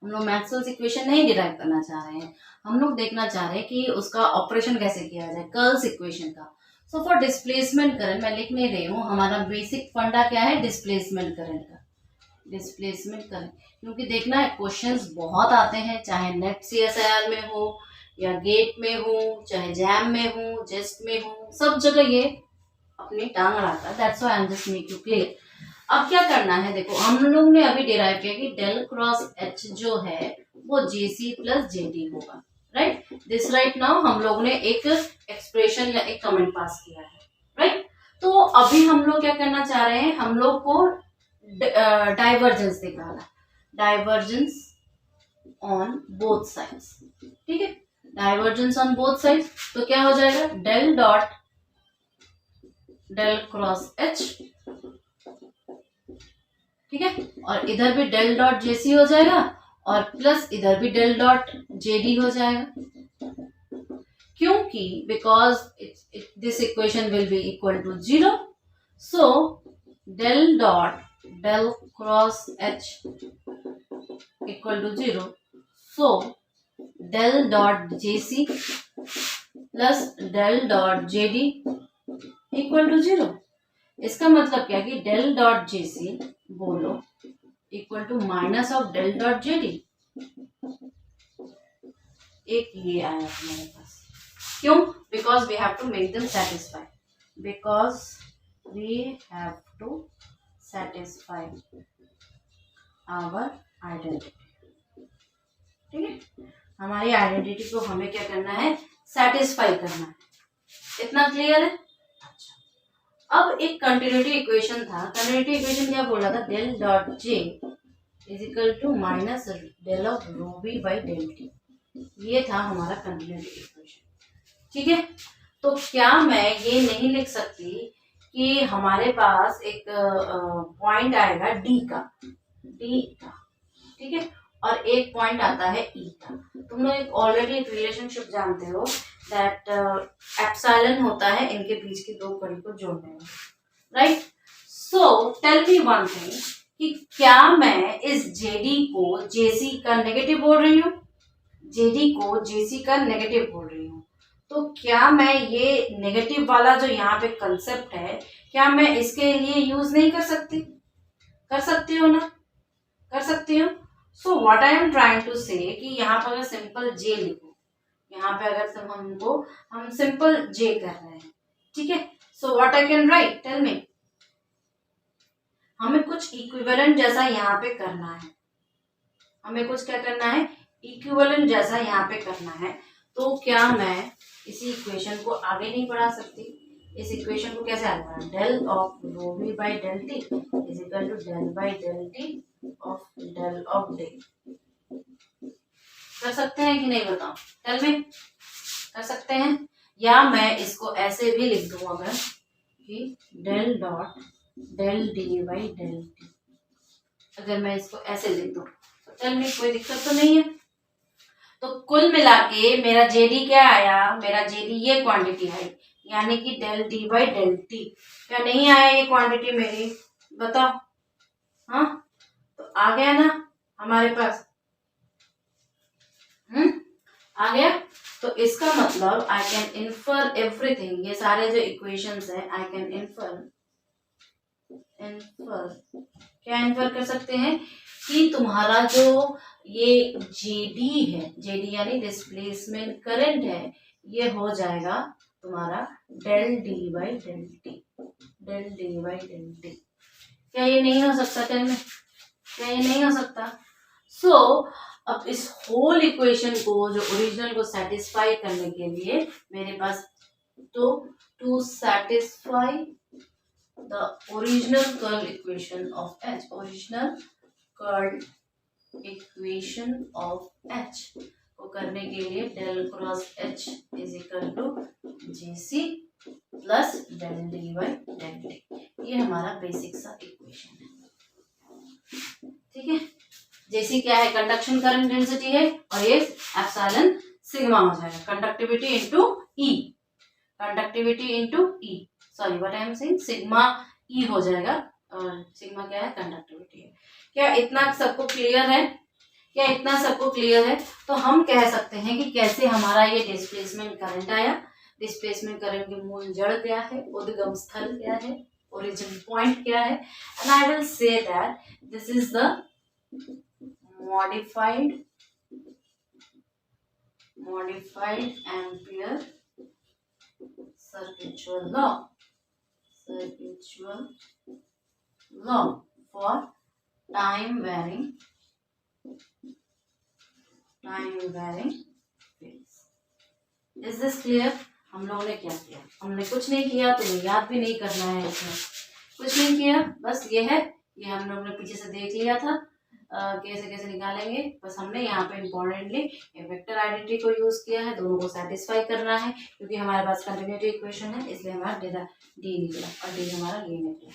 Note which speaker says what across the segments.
Speaker 1: हम लोग Maxwell's equation नहीं डिराइव करना चाह रहे हैं, हम लोग देखना चाह रहे हैं कि उसका ऑपरेशन कैसे किया जाए, कर्ल्स इक्वेशन का। सो फॉर डिस्प्लेसमेंट करंट मैं लिख नहीं रही हूँ, हमारा बेसिक फंडा क्या है, डिस्प्लेसमेंट करंट का, डिस्प्लेसमेंट करंट। क्योंकि देखना है क्वेश्चंस बहुत आते हैं, चाहे नेट CSIR में हो या गेट में हो, चाहे जैम में हो, जेस्ट में हो, सब जगह ये अपनी टांग अड़ाता है। That's why I am just make you clear. अब क्या करना है, देखो हम लोग ने अभी डिराइव किया कि डेल क्रॉस एच जो है वो JC प्लस JD होगा, राइट। दिस राइट नाउ हम लोग ने एक एक्सप्रेशन या एक कमेंट पास किया है, राइट। तो अभी हम लोग क्या करना चाह रहे हैं, हम लोग को डाइवर्जेंस निकाला, डाइवर्जेंस ऑन बोथ साइड्स, ठीक है। डाइवर्जेंस ऑन बोथ साइड्स तो क्या हो जाएगा, del dot del cross H, ठीक है। और इधर भी डेल डॉट JC हो जाएगा और प्लस इधर भी डेल डॉट JD हो जाएगा, क्योंकि because this equation will be equal to 0, so del dot del cross H equal to 0, so del dot JC plus del dot JD equal to 0। इसका मतलब क्या कि डेल डॉट JC बोलो equal to minus of del dot JD। एक ये आया हमारे पास, क्यों, because we have to make them satisfy, because we have to satisfy our identity, ठीक है। हमारी आइडेंटिटी को हमें क्या करना है, सेटिस्फाई करना है। इतना क्लियर है। अब एक कंटिन्यूटी इक्वेशन था, कंटिन्यूटी इक्वेशन क्या बोल रहा था, del dot J is equal to minus del of rho B by del t, ये था हमारा कंटिन्यूटी इक्वेशन, ठीक है। तो क्या मैं ये नहीं लिख सकती कि हमारे पास एक पॉइंट आएगा D का, ठीक है, और एक पॉइंट आता है E का। तुम लोग एक ऑलरेडी एक रिलेशनशिप जानते हो दैट एप्सिलॉन होता है इनके बीच की दो कड़ी को जोड़ने में, right. So tell me one thing कि क्या मैं इस JD को JC का नेगेटिव बोल रही हूँ, JD को JC का नेगेटिव बोल रही हूँ, तो क्या मैं ये नेगेटिव वाला जो यहाँ पे कंसेप्ट है, क्या मैं इसके लिए यूज नहीं कर सकती, कर सकती हूँ ना, कर सकती हूँ। So what I am trying to say कि यहाँ पर अगर सिंपल J लिखो, यहाँ पे अगर हम सिंपल J कर रहे हैं, ठीक है। So what I can write, tell me. हमें कुछ इक्विवेलेंट जैसा यहाँ पे करना है, हमें कुछ क्या करना है, इक्विवेलेंट जैसा यहाँ पे करना है। तो क्या मैं इसी इक्वेशन को आगे नहीं बढ़ा सकती, इस इक्वेशन को कैसे आगे बढ़ा, del of rho B by del t is equal to del by del t of del of D. कर सकते हैं कि नहीं बताओ, टेल मी, कर सकते हैं। या मैं इसको ऐसे भी लिख दूं अगर कि del dot del D by del t, अगर मैं इसको ऐसे लिख दूं तो टेल मी कोई दिक्कत तो नहीं है। तो कुल मिला के मेरा JD क्या आया, मेरा JD ये क्वांटिटी आई, यानी कि del D by del t. क्या नहीं आया ये क्वांटिटी मेरी, बताओ, हाँ तो आ गया ना हमारे पास, आ गया। तो इसका मतलब आई कैन इन्फर एवरीथिंग, ये सारे जो इक्वेशंस है आई कैन इन्फर क्या इन्फर कर सकते हैं कि तुम्हारा जो ये JD है, JD यानी डिस्प्लेसमेंट करंट है, ये हो जाएगा तुम्हारा del D by del t, del D by del t. क्या ये नहीं हो सकता, टेल में, क्या ये नहीं हो सकता। सो अब इस होल इक्वेशन को, जो ओरिजिनल को सेटिस्फाई करने के लिए मेरे पास to satisfy the original curl equation of H, original curl equation of H को करने के लिए del cross H is equal to JC plus del D by del t, ये हमारा बेसिक सा इक्वेशन है, ठीक है। JC क्या है, कंडक्शन करंट डेंसिटी है, और ये एप्सिलॉन सिग्मा हो जाएगा, conductivity into E, conductivity into E, sorry what I am saying, sigma E हो जाएगा, और सिग्मा क्या है, कंडक्टिविटी है। क्या इतना सबको क्लियर है क्या इतना सबको क्लियर है? तो हम कह सकते हैं कि कैसे हमारा ये डिस्प्लेसमेंट करंट आया, डिस्प्लेसमेंट करंट की मूल जड़ क्या है, उद्गम स्थल क्या है, ओरिजिन पॉइंट क्या है, and I will say that this is the modified Ampere circuitual law for time varying fields. Is this clear? हम लोगों ने क्या किया? हमने कुछ नहीं किया, तुम्हें याद भी नहीं करना है, इसमें कुछ नहीं किया, बस ये है, ये हम लोगों ने पीछे से देख लिया था कैसे कैसे निकालेंगे। बस हमने यहाँ पे इम्पोर्टेंटली वेक्टर आइडेंटिटी को यूज किया है, दोनों को सेटिस्फाई करना है, क्योंकि हमारे पास कंटिन्यूटी इक्वेशन है, इसलिए हमारा डी निकला और डी हमारा ये निकला।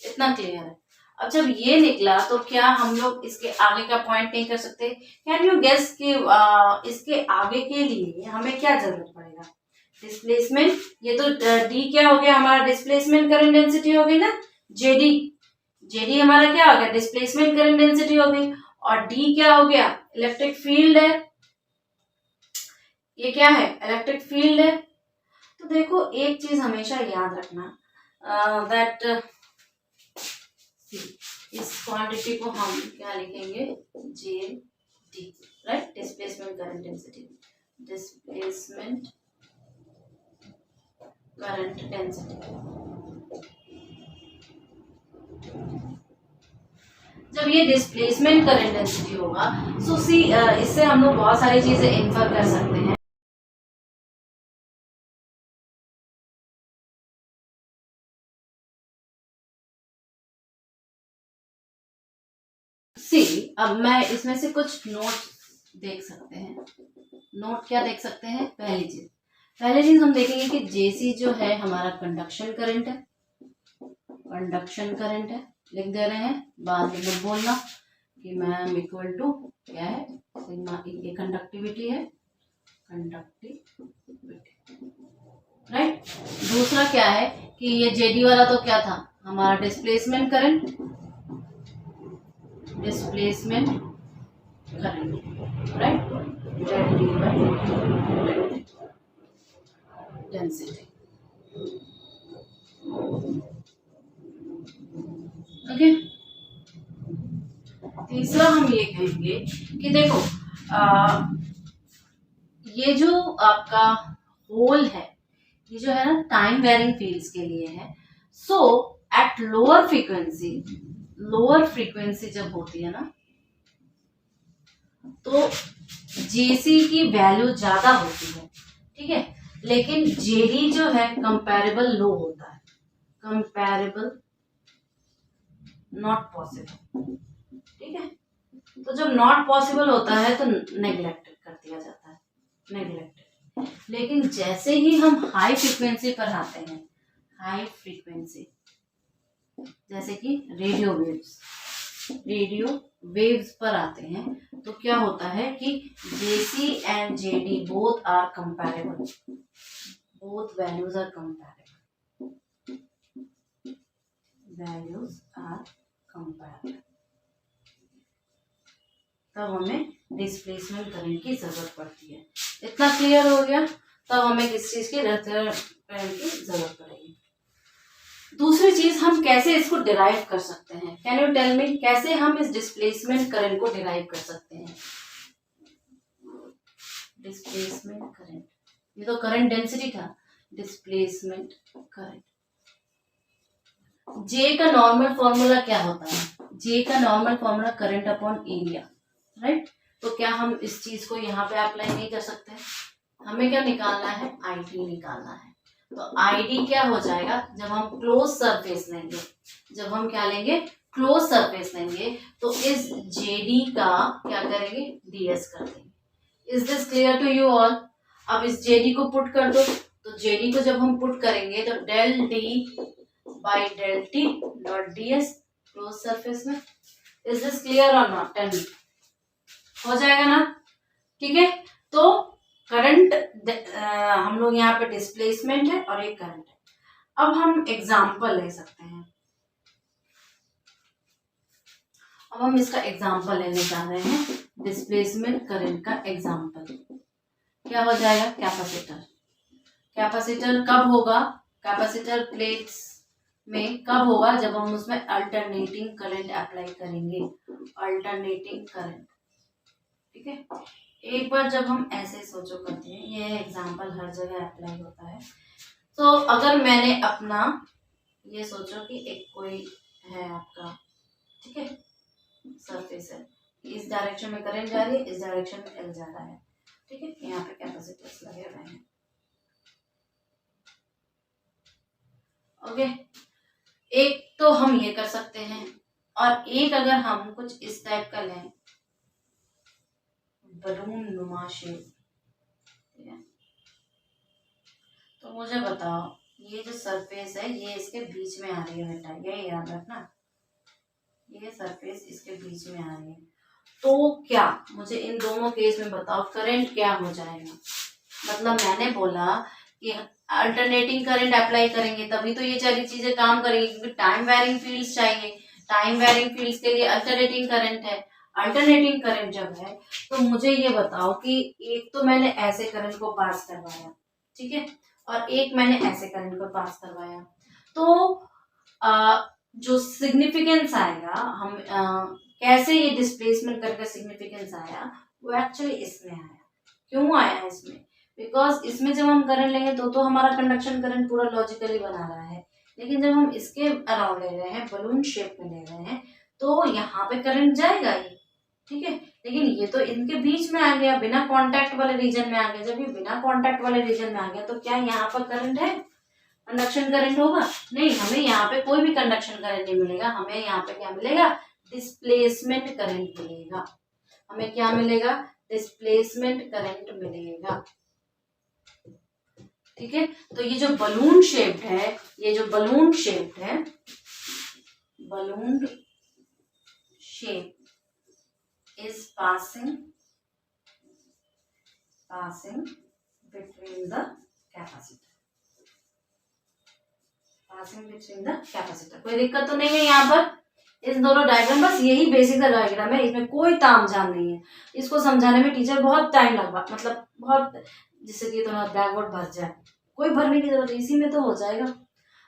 Speaker 1: इतना क्लियर है? अब जब ये निकला तो क्या हम लोग इसके आगे का पॉइंट नहीं कर सकते? कैन यू गेस कि इसके आगे के लिए हमें क्या जरूरत पड़ेगा? डिस्प्लेसमेंट, ये तो डी क्या हो गया हमारा? डिस्प्लेसमेंट करंट डेंसिटी हो गई ना, जेडी हमारा क्या हो गया? डिस्प्लेसमेंट करंट डेंसिटी हो गई। और डी क्या हो गया? इलेक्ट्रिक फील्ड है। ये क्या है? इलेक्ट्रिक फील्ड है। तो देखो एक चीज हमेशा याद रखना दैट इस क्वांटिटी को हम क्या लिखेंगे? J D, right? Displacement current density, displacement current density. जब ये डिस्प्लेसमेंट करंट डेंसिटी होगा सो सी इससे हम लोग बहुत सारी चीजें इन्फर कर सकते हैं। सी अब मैं इसमें से कुछ नोट देख सकते हैं। नोट क्या देख सकते हैं? पहली चीज हम देखेंगे कि जेसी जो है हमारा कंडक्शन करंट है, लिख दे रहे हैं, बाद में मत बोलना कि मैम इक्वल टू क्या है, सिग्मा, ये कंडक्टिविटी है, राइट? दूसरा क्या है कि ये जेडी वाला तो क्या था हमारा? Displacement current, right? Del D by density. Okay, तीसरा हम ये कहेंगे कि देखो ये जो आपका होल है, ये जो है ना टाइम वेरिंग फील्ड्स के लिए है। सो एट लोअर फ्रीक्वेंसी जब होती है ना तो जेसी की वैल्यू ज्यादा होती है, ठीक है, लेकिन जेडी जो है कंपैरेबल लो होता है, कंपैरेबल नॉट पॉसिबल, ठीक है। तो जब नॉट पॉसिबल होता है तो नेग्लेक्टेड कर दिया जाता है, नेग्लेक्टेड। लेकिन जैसे ही हम हाई फ्रीक्वेंसी पर आते हैं, हाई फ्रीक्वेंसी जैसे कि रेडियो वेव्स पर आते हैं, तो क्या होता है कि JC and JD both are comparable, both values are comparable, तब हमें डिस्प्लेसमेंट करंट की जरूरत पड़ती है। इतना क्लियर हो गया? तब हमें किस चीज की करंट की जरूरत पड़ेगी। दूसरी चीज, हम कैसे इसको डिराइव कर सकते हैं? कैन यू टेल मी कैसे हम इस डिस्प्लेसमेंट करंट को डिराइव कर सकते हैं? डिस्प्लेसमेंट करंट, ये तो करंट डेंसिटी था, डिस्प्लेसमेंट करंट। जे का नॉर्मल फॉर्मूला क्या होता है? जे का normal formula current upon area, right? तो क्या हम इस चीज को यहाँ पे अप्लाई नहीं कर सकते? हमें क्या निकालना है? आईडी निकालना है। तो आईडी क्या हो जाएगा? जब हम क्लोज सरफेस लेंगे, जब हम क्या लेंगे? क्लोज सरफेस लेंगे, तो इस जेडी का क्या करेंगे? डीएस कर देंगे। Is this clear to you all? अब इस जेडी को पुट कर दो, तो जेडी को जब हम पुट करेंगे तो del D by del t dot DS close surface में। इज दिस क्लियर और नॉट? टेल मी, हो जाएगा ना? ठीक है, तो करंट हम लोग यहाँ पे डिस्प्लेसमेंट है और एक करंट है। अब हम एग्जांपल ले सकते हैं, अब हम इसका एग्जाम्पल लेने जा रहे हैं, डिस्प्लेसमेंट करंट का एग्जाम्पल। क्या हो जाएगा? कैपेसिटर। कैपेसिटर कब होगा? कैपेसिटर प्लेट्स में कब होगा? जब हम उसमें अल्टरनेटिंग करंट अप्लाई करेंगे, अल्टरनेटिंग करंट। ठीक है, एक बार जब हम ऐसे सोचो करते हैं, ये एग्जाम्पल हर जगह अप्लाई होता है। तो अगर मैंने अपना ये सोचो कि एक कोई है आपका, ठीक है, सरफेस है, इस डायरेक्शन में करंट जा रही है, इस डायरेक्शन में एल जा रहा है, ठीक है, यहाँ पे कैपेसिटर्स लगे हुए हैं। ओके, एक तो हम ये कर सकते हैं, और एक अगर हम कुछ इस टाइप का लें, बलून नुमा शेप, ठीक है, तो मुझे बताओ ये जो सरफेस है ये इसके बीच में आ रही है बेटा, ये याद रखना, ये सरफेस इसके बीच में आ रही है। तो क्या मुझे इन दोनों केस में बताओ करंट क्या हो जाएगा? मतलब मैंने बोला कि अल्टरनेटिंग करंट अप्लाई करेंगे तभी तो ये सारी चीजें काम करेंगी, क्योंकि टाइम वेरिंग फील्ड्स चाहिए। टाइम वेरिंग फील्ड्स के लिए अल्टरनेटिंग करंट है। अल्टरनेटिंग करंट जब है तो मुझे ये बताओ कि एक तो मैंने ऐसे करंट को पास करवाया, ठीक है, और एक मैंने ऐसे करंट को पास करवाया, तो जो सिग्निफिकेंस आएगा, हम कैसे ये डिस्प्लेसमेंट करके सिग्निफिकेंस आया, वो एक्चुअली इसमें आया। क्यों आया इसमें? बिकॉज इसमें जब हम करंट लेंगे तो हमारा कंडक्शन करंट पूरा लॉजिकली बना रहा है, लेकिन जब हम इसके अराउंड ले रहे हैं, बलून शेप में ले रहे हैं, तो यहाँ पे करंट जाएगा ही, ठीक है, लेकिन ये तो इनके बीच में आ गया, बिना कांटेक्ट वाले रीजन में आ गया। जब ये बिना कांटेक्ट वाले रीजन में आ गया तो क्या यहाँ पर करंट है? कंडक्शन करंट होगा? नहीं, हमें यहाँ पे कोई भी कंडक्शन करंट नहीं मिलेगा। हमें यहाँ पे क्या मिलेगा? डिस्प्लेसमेंट करंट मिलेगा। हमें क्या मिलेगा? डिस्प्लेसमेंट करंट मिलेगा। ठीक है, तो ये जो बलून शेप्ड है, ये जो बलून शेप्ड है, balloon shape is passing between the capacitor, passing between the capacitor। कोई दिक्कत तो नहीं है यहाँ पर? इस दोनों डायग्राम, बस यही बेसिक सा डायग्राम है, इसमें कोई तामझाम नहीं है। इसको समझाने में टीचर बहुत टाइम लगवा, मतलब बहुत, जिससे कि थोड़ा बैकवर्ड भर जाए, कोई भरने की जरूरत, इसी में तो हो जाएगा।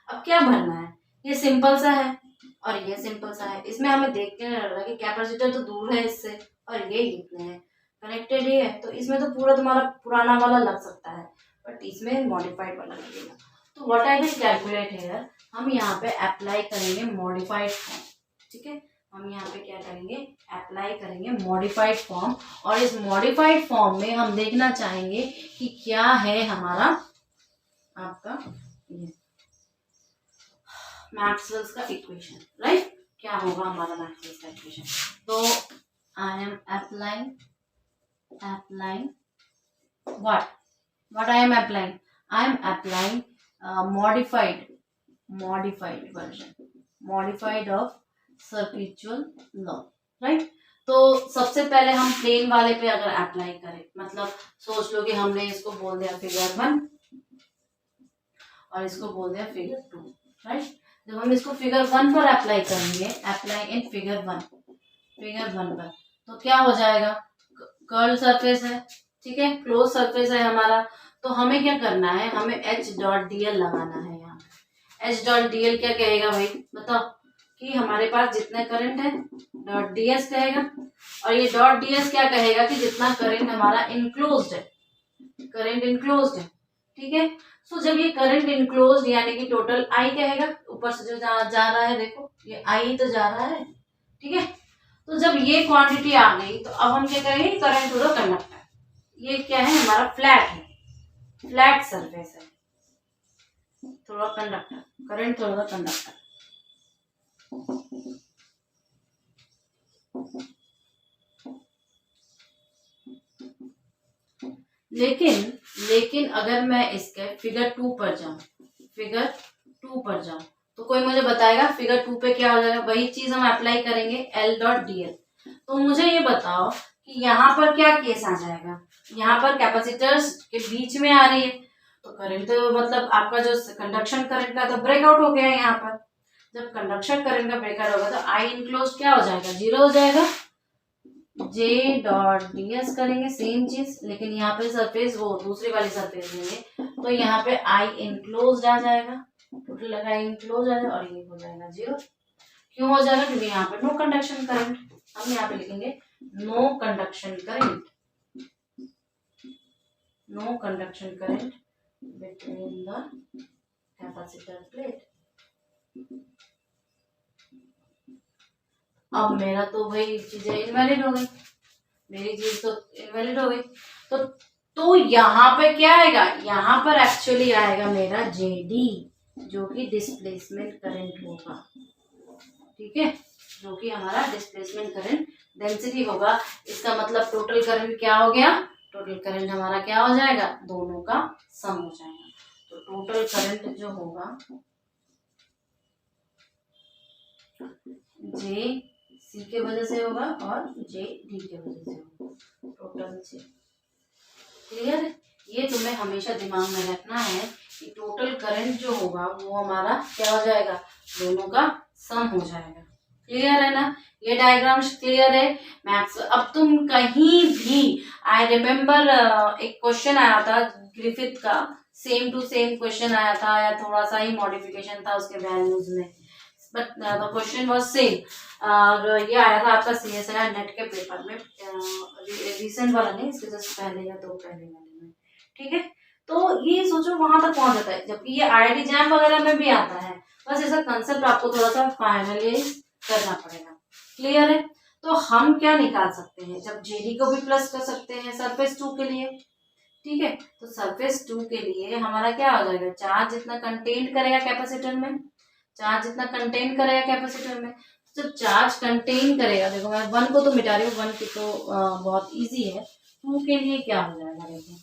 Speaker 1: अब क्या भरना है? ये सिंपल सा है और ये सिंपल सा है। इसमें हमें देख के लग रहा है कि कैपेसिटर तो दूर है इससे और ये कितने हैं, कनेक्टेड ही है, तो इसमें तो पूरा तुम्हारा पुराना वाला लग सकता है, बट इसमें मॉडिफाइड वाला लगेगा। तो what I will calculate here, हम यहाँ पे अप्लाई करेंगे मॉडिफाइड फॉर्म। ठीक है, हम यहाँ पे क्या करेंगे? अप्लाई करेंगे मॉडिफाइड फॉर्म, और इस मॉडिफाइड फॉर्म में हम देखना चाहेंगे कि क्या है हमारा आपका मैक्सवेल्स का इक्वेशन, राइट? क्या होगा हमारा मैक्सवेल्स का इक्वेशन? तो I am applying what I am applying? I am applying modified version, modified of Circuitual law, right? तो सबसे पहले हम प्लेन वाले पे अगर अप्लाई करें, मतलब सोच लो कि हमने इसको बोल दिया फिगर 1 और इसको बोल दिया फिगर 2, राइट? जब हम इसको फिगर 1 पर अप्लाई करेंगे, अप्लाई इन फिगर 1 पर, तो क्या हो जाएगा? कर्ल सरफेस है, ठीक है, क्लोज सरफेस है हमारा। तो हमें क्या करना है? हमें H.dl लगाना है यहाँ। H.dl क्या कहेगा भाई, बताओ? कि हमारे पास जितने करंट है .ds कहेगा, और ये .ds क्या कहेगा कि जितना करंट हमारा इनक्लोज्ड है, करंट इनक्लोज्ड है, ठीक है। सो जब ये करंट इनक्लोज्ड यानी कि टोटल I कहेगा, ऊपर से जो जा रहा है, देखो ये I तो जा रहा है, ठीक है। तो जब ये क्वांटिटी आ गई तो अब हम क्या करेंगे? Current to the conductor. ये क्या है? हमारा फ्लैट है, फ्लैट सरफेस है, थोड़ा कंडक्टर, करंट थोड़ा कंडक्टर। लेकिन अगर मैं इसके फिगर 2 पर जाऊं, तो कोई मुझे बताएगा फिगर 2 पे क्या हो जाएगा? वही चीज हम अप्लाई करेंगे L.dl। तो मुझे ये बताओ कि यहाँ पर क्या केस आ जाएगा? यहाँ पर कैपेसिटर्स के बीच में आ रही है, तो करंट तो मतलब आपका जो कंडक्शन करंट का तो ब्रेकआउट हो गया है यहाँ पर। जब कंडक्शन करंट का ब्रेकर होगा तो आई इनक्लोज क्या हो जाएगा, 0 हो जाएगा। J डॉट डी एस करेंगे सेम चीज, लेकिन यहाँ पे सरफेस वो दूसरी वाली सरफेस लेंगे तो यहाँ पे आई इनक्लोज आ जाएगा, टोटल लगा आई इनक्लोज आ जाएगा और ये हो जाएगा 0। क्यों हो जाएगा, क्योंकि यहाँ पे नो कंडक्शन करंट, हम यहाँ पे लिखेंगे no conduction current, no conduction current between the capacitor plate. अब मेरा तो वही चीजें इनवैलिड हो गई, मेरी चीज तो इनवैलिड हो गई। तो यहाँ पे क्या आएगा, यहाँ पर एक्चुअली आएगा मेरा JD जो कि डिस्प्लेसमेंट करंट होगा, ठीक है, जो कि हमारा डिस्प्लेसमेंट करंट डेंसिटी होगा। इसका मतलब टोटल करंट क्या हो गया, टोटल करंट हमारा क्या हो जाएगा, दोनों का सम हो जाएगा। तो टोटल करंट जो होगा JC के वजह से होगा और JD के वजह से होगा, टोटल से। क्लियर है, ये तुम्हें हमेशा दिमाग में रखना है कि टोटल करंट जो होगा वो हमारा क्या हो जाएगा, दोनों का सम हो जाएगा। क्लियर है ना, ये डायग्राम क्लियर है मैथ्स। अब तुम कहीं भी, आई रिमेम्बर एक क्वेश्चन आया था ग्रिफिथ का, सेम टू सेम क्वेश्चन आया था या थोड़ा सा ही मॉडिफिकेशन था उसके वैल्यूज में, but the question was same. और ये आया था आपका CSIR नेट के पेपर में, रिसेंट वाला नहीं, इसके जस्ट पहले या 2 पहले वाले में, ठीक है। तो ये सोचो वहां तक पहुंच जाता है, जबकि ये IIT जैम वगैरह में भी आता है, बस ऐसा कंसेप्ट आपको थोड़ा सा फाइनलाइज करना पड़ेगा। क्लियर है, तो हम क्या निकाल सकते हैं, जब JD को भी प्लस कर सकते हैं सरफेस 2 के लिए, ठीक है। तो सरफेस 2 के लिए हमारा क्या हो जाएगा, चार्ज जितना कंटेन करेगा कैपेसिटर में, चार्ज जितना कंटेन करेगा कैपेसिटर में, जब चार्ज कंटेन करेगा, देखो मैं 1 को तो मिटा रही हूँ, 1 की तो बहुत इजी है, 2 के लिए क्या हो जाएगा, देखो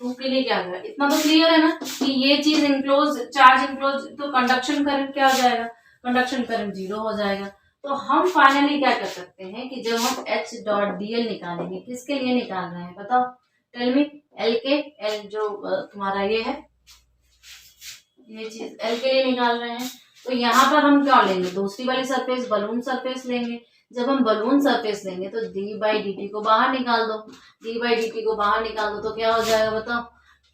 Speaker 1: 2 के लिए क्या हो जाएगा, इतना तो क्लियर है ना कि ये चीज इनक्लोज, चार्ज इनक्लोज, तो कंडक्शन करंट क्या हो जाएगा, कंडक्शन करंट 0 हो जाएगा। तो हम फाइनली क्या कर सकते हैं कि जब हम H डॉट DL निकालेंगे, किसके लिए निकाल रहे हैं बताओ, टेल मी, L के, L जो तुम्हारा ये है, ये चीज L के लिए निकाल रहे हैं। तो यहाँ पर हम क्या लेंगे, दूसरी वाली सरफेस, बलून सरफेस लेंगे। जब हम बलून सरफेस लेंगे तो d/dt को बाहर निकाल दो, d/dt को बाहर निकाल दो तो क्या हो जाएगा बताओ,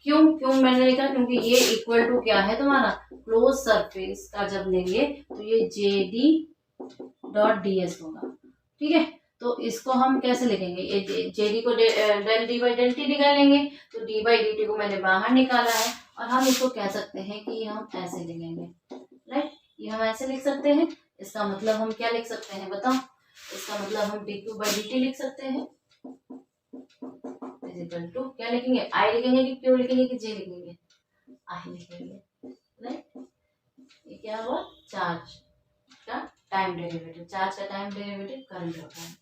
Speaker 1: क्यों मैंने लिखा, क्योंकि ये इक्वल टू क्या है तुम्हारा, क्लोज सरफेस का जब लेंगे तो ये JD डॉट DS होगा, ठीक है। तो इसको हम कैसे लिखेंगे, ये JD को डेल d/dt निकालेंगे, तो d/dt को मैंने बाहर निकाला है और हम इसको कह सकते हैं कि हम ऐसे लिखेंगे, राइट, ये हम ऐसे लिख सकते हैं। इसका मतलब हम क्या लिख सकते हैं बताओ, इसका मतलब हम dq/dt लिख सकते हैं, इक्वल टू क्या लिखेंगे, I लिखेंगे कि क्यों लिखेंगे कि J लिखेंगे, I लिखेंगे, राइट। ये क्या हुआ, चार्ज का टाइम डेरिवेटिव, चार्ज का टाइम डेरिवेटिव करंट होता है।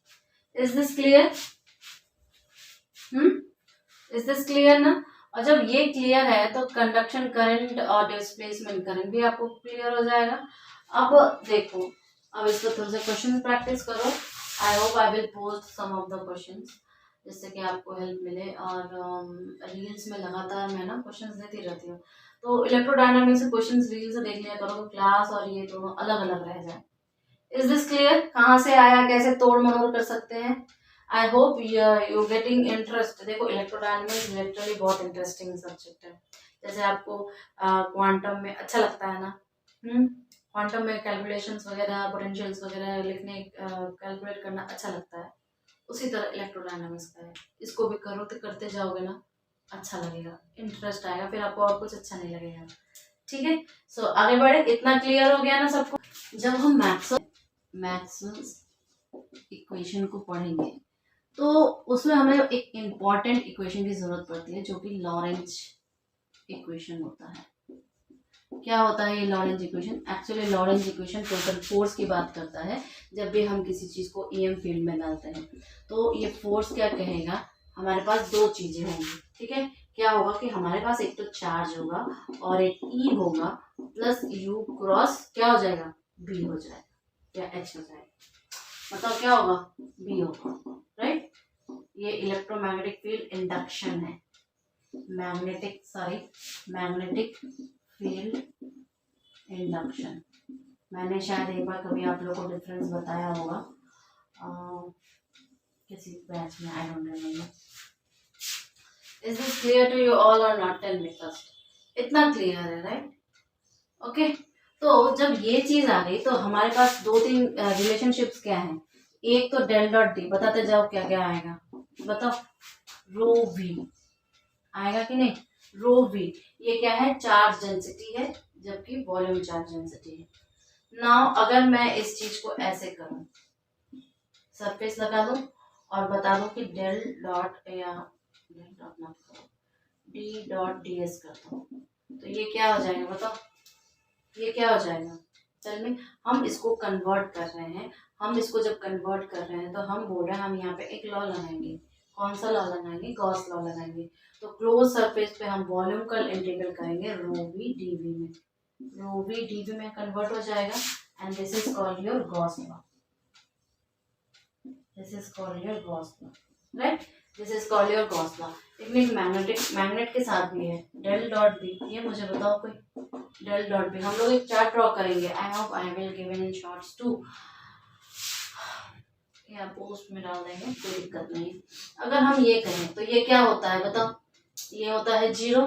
Speaker 1: Is this clear, is this clear ना। और जब ये क्लियर है तो कंडक्शन करंट और डिस्प्लेसमेंट करंट भी आपको क्लियर हो जाएगा। अब देखो, अब इसको थोड़ा सा क्वेश्चन प्रैक्टिस करो, I hope I will post some of the questions जिससे कि आपको हेल्प मिले। और रील्स में लगातार मैं ना क्वेश्चंस देती रहती हूँ, तो इलेक्ट्रोडायनामिक्स से क्वेश्चंस रील से देख लिया करो, क्लास और ये दोनों अलग अलग रह जाए। इज दिस क्लियर, कहाँ से आया, कैसे तोड़ मरोड़ कर सकते हैं। I hope you getting interest. देखो इलेक्ट्रोडायनामिक्स लिटरली बहुत इंटरेस्टिंग सब्जेक्ट है, जैसे आपको क्वांटम में अच्छा लगता है ना, क्वांटम में कैलकुलेशंस वगैरह, पोटेंशियल्स वगैरह लिखने, कैलकुलेट करना अच्छा लगता है, उसी तरह इलेक्ट्रोडायनामिक्स का है। इसको भी करो तो करते जाओगे ना, अच्छा लगेगा, इंटरेस्ट आएगा, फिर आपको और कुछ अच्छा नहीं लगेगा, ठीक है। सो आगे बढ़े, इतना क्लियर हो गया ना सबको। जब हम मैक्सवेल्स इक्वेशन को पढ़ेंगे तो उसमें हमें एक इम्पॉर्टेंट इक्वेशन की जरूरत पड़ती है जो कि लॉरेंज इक्वेशन होता है। क्या होता है ये Lorentz equation, actually Lorentz equation total force की बात करता है। जब भी हम किसी चीज को EM फील्ड में डालते हैं तो ये फोर्स क्या कहेगा, हमारे पास 2 चीजें होंगी, ठीक है। क्या होगा कि हमारे पास एक तो चार्ज होगा और एक E होगा प्लस U क्रॉस क्या हो जाएगा, B हो जाएगा या H हो जाएगा, मतलब क्या होगा, B होगा, राइट। ये इलेक्ट्रोमैग्नेटिक फील्ड इंडक्शन है, मैग्नेटिक फील्ड इंडक्शन। मैंने शायद एक बार कभी आप लोगों को डिफरेंस बताया होगा किसी बैच में, I don't remember. Is this clear to you all और नॉट? Tell me first. इतना क्लियर है, राइट? ओके, तो जब ये चीज आ गई तो हमारे पास दो तीन रिलेशनशिप्स क्या हैं। एक तो डेल डॉट डी, बताते जाओ क्या क्या आएगा, बताओ। रो वी आएगा कि नहीं? रो वी, ये क्या है? चार्ज डेंसिटी है, जबकि वॉल्यूम चार्ज डेंसिटी है। नाउ अगर मैं इस चीज को ऐसे करूं, सरफेस लगा दूं और बता दूं कि डेल डॉट या डेल डॉट मत करो, डी डॉट डी एस करता हूं, तो ये क्या हो जाएगा बताओ? ये क्या हो जाएगा? चल में हम इसको कन्वर्ट कर रहे हैं। हम इसको जब कन्वर्ट कर रहे हैं तो हम बोल रहे हैं हम यहाँ पे एक लॉ लगाएंगे। कौन सा लॉ लगाएंगे? गॉस लॉ लगाएंगे। तो क्लोज सरफेस पे हम वॉल्यूम का इंटीग्रल करेंगे रो वी डी वी में। रो वी डी वी में कन्वर्ट हो जाएगा and this is called your Gauss law. This is called your Gauss law, right? This is called your Gauss law. It mean magnet के साथ भी है del dot B. ये मुझे बताओ कोई, डेल डॉट बी। हम लोग एक चार्ट ड्रॉ करेंगे। I hope I will given in shorts to, या पोस्ट में डाल देंगे, कोई दिक्कत नहीं। अगर हम ये करें तो ये क्या होता है बताओ? ये होता है जीरो।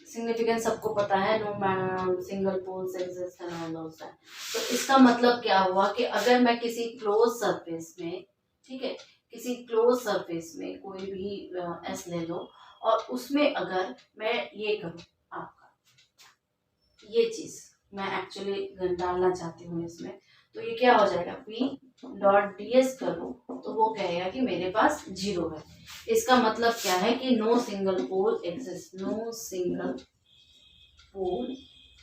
Speaker 1: सिग्निफिकेंस सबको पता है, no single poles exist and all those that. तो इसका मतलब क्या हुआ कि अगर मैं किसी क्लोज सरफेस में, ठीक है, किसी क्लोज सरफेस में कोई भी एस ले लो और उसमें अगर मैं ये करूँ, आपका ये चीज मैं एक्चुअली डालना चाहती हूँ इसमें, तो ये क्या हो जाएगा? पी डॉट डी एस करूँ तो वो कहेगा कि मेरे पास जीरो है। इसका मतलब क्या है कि no single pole exist, no single pole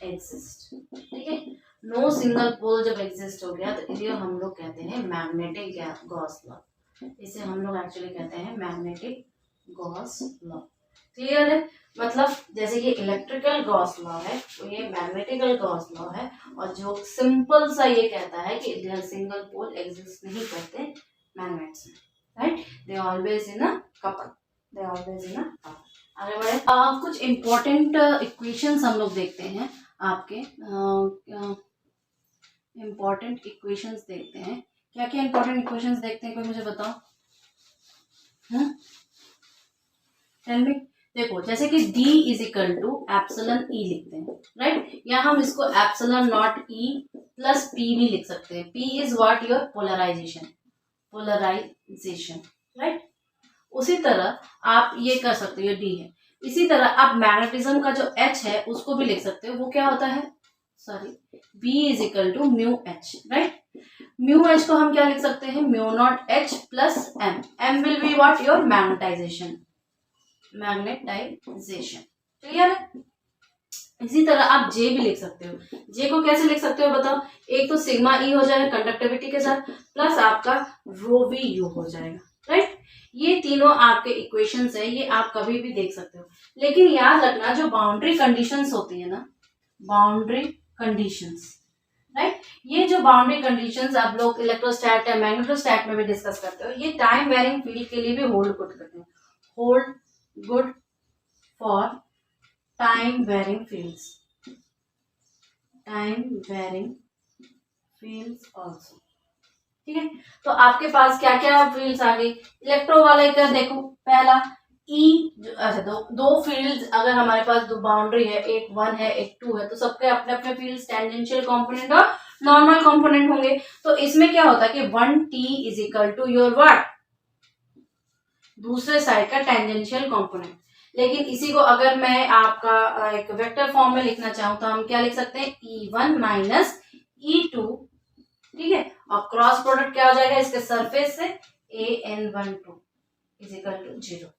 Speaker 1: exist, ठीक है। नो सिंगल पोल जब एग्जिस्ट हो गया तो इसे हम लोग कहते हैं मैग्नेटिक गॉस लॉ। इसे हम लोग एक्चुअली कहते हैं मैग्नेटिक गॉस लॉ। क्लियर है? मतलब जैसे ये इलेक्ट्रिकल गॉस लॉ है तो ये मैग्नेटिकल गॉस लॉ है, और जो सिंपल सा ये कहता है कि सिंगल पोल एग्जिस्ट नहीं करते मैग्नेट्स में, right? They always in a couple, they always in a couple. आगे बढ़े। कुछ इम्पोर्टेंट इक्वेशंस हम लोग देखते हैं आपके, इम्पोर्टेंट इक्वेशंस देखते हैं। क्या क्या इम्पोर्टेंट इक्वेशंस देखते हैं, कोई मुझे बताओ? Tell me. देखो जैसे कि D is equal to epsilon E लिखते हैं, राइट? या हम इसको epsilon not E plus P भी लिख सकते हैं। P is what? Your polarization, polarization, right? उसी तरह आप ये कर सकते हो, ये D है। इसी तरह आप मैग्नेटिज्म का जो H है उसको भी लिख सकते हो। वो क्या होता है? Sorry, B is equal to mu H, right? Mu H को हम क्या लिख सकते हैं? Mu not H plus M। M will be what? Your magnetization, magnetization. Clear है? इसी तरह आप जे भी लिख सकते हो। जे को कैसे लिख सकते हो बताओ? एक तो सिग्मा ई हो जाएगा कंडक्टिविटी के साथ, प्लस आपका रो वी यू हो जाएगा, राइट? ये तीनों आपके इक्वेशंस है, ये आप कभी भी देख सकते हो। लेकिन याद रखना जो बाउंड्री कंडीशंस होती है ना, बाउंड्री कंडीशंस, राइट? ये जो बाउंड्री कंडीशंस आप लोग इलेक्ट्रोस्टैट या मैग्नेटोस्टैट में भी डिस्कस करते हो, ये टाइम वेरिंग फील्ड के लिए भी होल्ड गुड करते हैं। Hold good for time varying fields, time varying fields also, ठीक है। तो आपके पास क्या क्या फील्ड्स आ गई? इलेक्ट्रो वाले का देखो, पहला E, अच्छा दो फील्ड्स अगर हमारे पास दो बाउंड्री है, एक 1 है एक 2 है, तो सबके अपने अपने फील्ड्स टेंजेंशियल कंपोनेंट और नॉर्मल कंपोनेंट होंगे। तो इसमें क्या होता है कि 1T is equal to your what? दूसरे साइड का टेंजेंशियल कंपोनेंट। लेकिन इसी को अगर मैं आपका एक वेक्टर फॉर्म में लिखना चाहूँ तो हम क्या लिख सकते हैं? E1 माइनस E2, ठीक है, और क्रॉस प्रोडक्ट क्या हो जाएगा इसके सरफेस से? AN12 is equal to 0।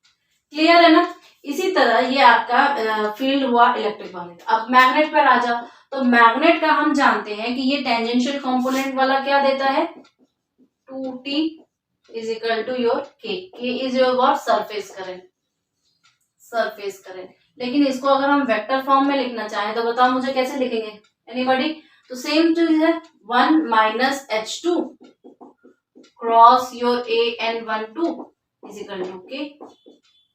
Speaker 1: Clear है ना? इसी तरह ये आपका फील्ड हुआ इलेक्ट्रिक वाले का। अब मैग्नेट पर आ जाओ, तो मैग्नेट का हम जानते हैं कि ये टेंजेंशियल कंपोनेंट वाला क्या देता है? 2T is equal to your K. K is your what? Surface current, surface current। लेकिन इसको अगर हम वेक्टर फॉर्म में लिखना चाहें तो बताओ मुझे कैसे लिखेंगे? एनीबॉडी? तो सेम चीज है, 1 minus H2 cross your AN12 is equal to K।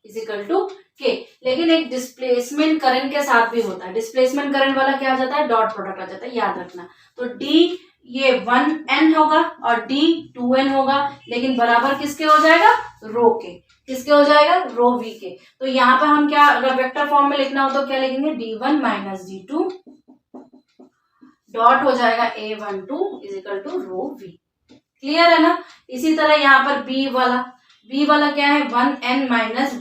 Speaker 1: Is equal to K. लेकिन एक डिस्प्लेसमेंट करंट के साथ भी होता है, डिस्प्लेसमेंट करंट वाला क्या आ जाता है, डॉट प्रोडक्ट आ जाता है, याद रखना। तो डी ये 1n होगा और डी 2n होगा, लेकिन बराबर किसके हो जाएगा, रो के। किसके हो जाएगा, रो वी के। तो यहाँ पर हम क्या, अगर वेक्टर फॉर्म में लिखना हो तो क्या लिखेंगे, d1 माइनस d2 डॉट हो जाएगा a12 is equal to rho V. Clear है ना। इसी तरह यहाँ पर बी वाला क्या है, 1n माइनस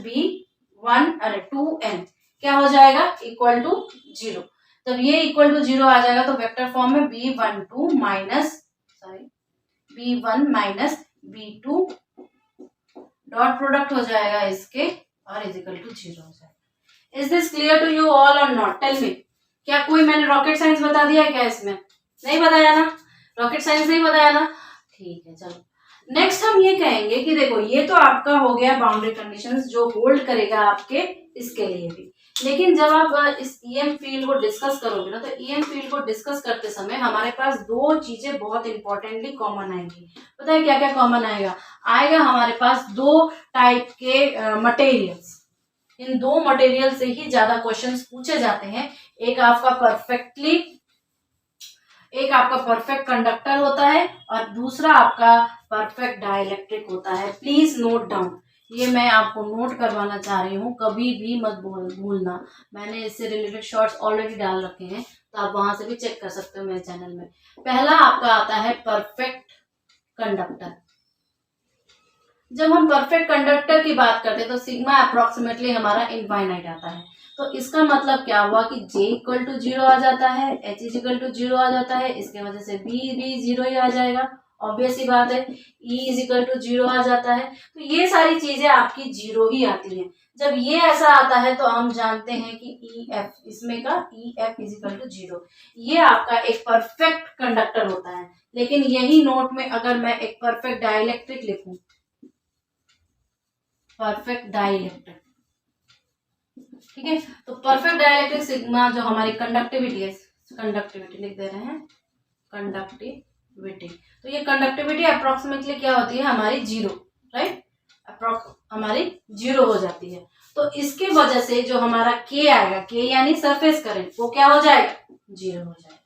Speaker 1: अरे 2n क्या हो जाएगा, इक्वल टू 0। जब ये इक्वल टू 0 आ जाएगा तो वेक्टर फॉर्म में b12 minus b1 minus b2 dot product हो जाएगा इसके और इज इक्वल टू 0 हो जाएगा। Is this clear to you all और नॉट, टेल मी। क्या कोई मैंने रॉकेट साइंस बता दिया क्या इसमें, नहीं बताया ना, रॉकेट साइंस नहीं बताया ना, ठीक है। चलो नेक्स्ट हम ये कहेंगे कि देखो ये तो आपका हो गया बाउंड्री कंडीशंस जो होल्ड करेगा आपके इसके लिए भी। लेकिन जब आप इस ईएम फील्ड को डिस्कस करोगे ना, तो ईएम फील्ड को डिस्कस करते समय हमारे पास दो चीजें बहुत इंपॉर्टेंटली कॉमन आएंगी। पता है क्या क्या कॉमन आएगा, हमारे पास दो टाइप के मटेरियल्स। इन दो मटेरियल से ही ज्यादा क्वेश्चंस पूछे जाते हैं। एक आपका परफेक्ट कंडक्टर होता है और दूसरा आपका परफेक्ट डाइलेक्ट्रिक होता है। प्लीज नोट डाउन, ये मैं आपको नोट करवाना चाह रही हूँ, कभी भी मत भूलना। मैंने इससे रिलेटेड शॉर्ट्स ऑलरेडी डाल रखे हैं, तो आप वहां से भी चेक कर सकते हो मेरे चैनल में। पहला आपका आता है परफेक्ट कंडक्टर। जब हम परफेक्ट कंडक्टर की बात करते हैं तो सिग्मा अप्रोक्सीमेटली हमारा इनफाइनाइट आता है। तो इसका मतलब क्या हुआ कि J इक्वल टू 0 आ जाता है, H इज इक्वल टू 0 आ जाता है, इसके वजह से B भी 0 ही आ जाएगा, ऑब्वियस ही बात है। E इज इक्वल टू 0 आ जाता है। तो ये सारी चीजें आपकी 0 ही आती हैं। जब ये ऐसा आता है तो हम जानते हैं कि EF, इसमें का EF इज इक्वल टू 0, ये आपका एक परफेक्ट कंडक्टर होता है। लेकिन यही नोट में अगर मैं एक परफेक्ट डाइलेक्ट्रिक लिखूं, परफेक्ट डाइलेक्ट्रिक, ठीक है, तो परफेक्ट डाइलेक्ट्रिक सिग्मा जो हमारी कंडक्टिविटी है, कंडक्टिविटी लिख दे रहे हैं, कंडक्टिविटी। तो ये कंडक्टिविटी अप्रोक्सीमेटली क्या होती है हमारी 0, राइट, हमारी 0 हो जाती है। तो इसके वजह से जो हमारा K आएगा, K यानी सरफेस करंट, वो क्या हो जाएगा, 0 हो जाएगा।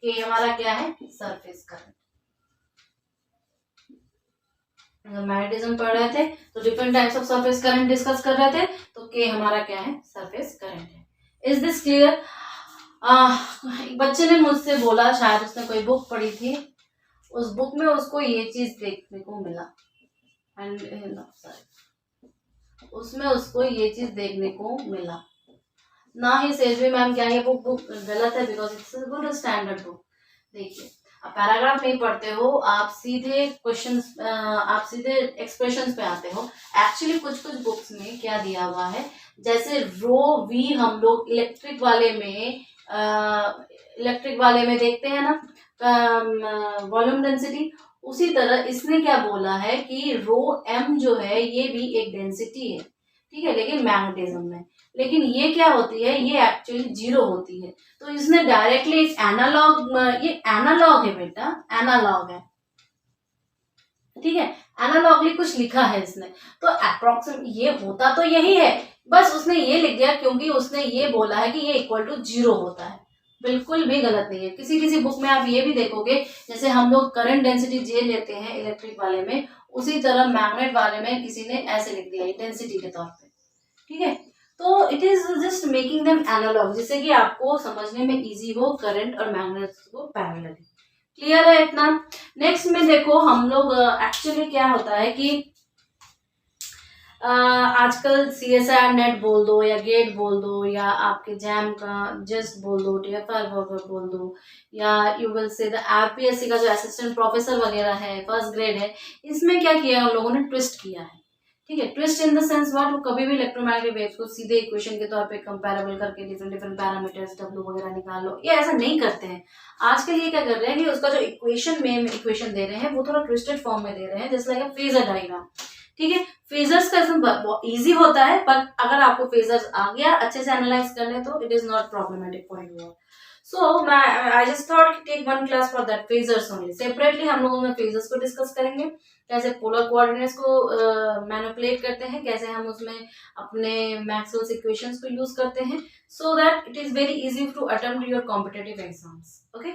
Speaker 1: K हमारा क्या है, सरफेस करंट। अगर मैग्नेटिज्म पढ़ रहे थे तो different types of surface current discuss कर रहे थे, तो के हमारा क्या है, सरफेस करंट है। Is this clear. एक बच्चे ने मुझसे बोला, शायद उसने कोई बुक पढ़ी थी, उस बुक में उसको ये चीज देखने को मिला, उसमें उसको ये चीज देखने को मिला। ना ही सेजवी मैम क्या ये बुक गलत है, because it's a good standard book. देखिए आप पैराग्राफ नहीं पढ़ते हो, आप सीधे क्वेश्चंस, आप सीधे एक्सप्रेशंस पे आते हो। एक्चुअली कुछ बुक्स में क्या दिया हुआ है, जैसे रो वी हम लोग इलेक्ट्रिक वाले में देखते हैं ना, वॉल्यूम डेंसिटी, उसी तरह इसने क्या बोला है कि रो एम जो है ये भी एक डेंसिटी है, ठीक है, लेकिन मैग्नेटिज्म में। लेकिन ये क्या होती है, ये एक्चुअली 0 होती है। तो इसने डायरेक्टली एक एनालॉग, ये एनालॉग है बेटा, एनालॉग है, ठीक है, एनालॉगली कुछ लिखा है इसने। तो अप्रोक्सीमेट ये होता तो यही है, बस उसने ये लिख दिया क्योंकि उसने ये बोला है कि ये इक्वल टू 0 होता है। बिल्कुल भी गलत नहीं है। किसी किसी बुक में आप ये भी देखोगे, जैसे हम लोग करंट डेंसिटी J लेते हैं इलेक्ट्रिक वाले में, उसी तरह मैग्नेट वाले में किसी ने ऐसे लिख दिया डेंसिटी के तौर पे, ठीक है। तो it is just making them analog, जिससे कि आपको समझने में इजी हो करंट और मैग्नेट को पैरेलली। क्लियर है इतना। नेक्स्ट में देखो हम लोग एक्चुअली क्या होता है कि आजकल CSIR नेट बोल दो या गेट बोल दो या आपके जैम का जस्ट बोल दो, TFR बोल दो, या you will say the RPSC का जो असिस्टेंट प्रोफेसर वगैरह है, फर्स्ट ग्रेड है, इसमें क्या किया उन लोगों ने, ट्विस्ट किया है, ठीक है। Twist in the sense what, वो कभी भी इलेक्ट्रोमैग्नेटिक वेव्स को सीधे इक्वेशन के तौर पे कंपैरेबल करके डिफरेंट पैरामीटर्स W वगैरह निकाल लो, ये ऐसा नहीं करते हैं। आजकल ये क्या कर रहे हैं कि उसका जो इक्वेशन दे रहे हैं वो थोड़ा ट्विस्टेड फॉर्म में दे रहे हैं, जैसे लाइक फेजर डायग्राम, ठीक है। फेजर्स का इजी होता है, पर अगर आपको फेजर्स आ गया अच्छे से एनालाइज करने तो it is not problematic for you. So I just thought take one class for that phasors only. Separately हम लोग उसमें फेजर्स को डिस्कस करेंगे, कैसे पोलर कोऑर्डिनेट्स को मैनिपुलेट करते हैं, कैसे हम उसमें अपने मैक्सवेल्स इक्वेशंस को यूज करते हैं, so that it is very easy to attempt your competitive exams. Okay.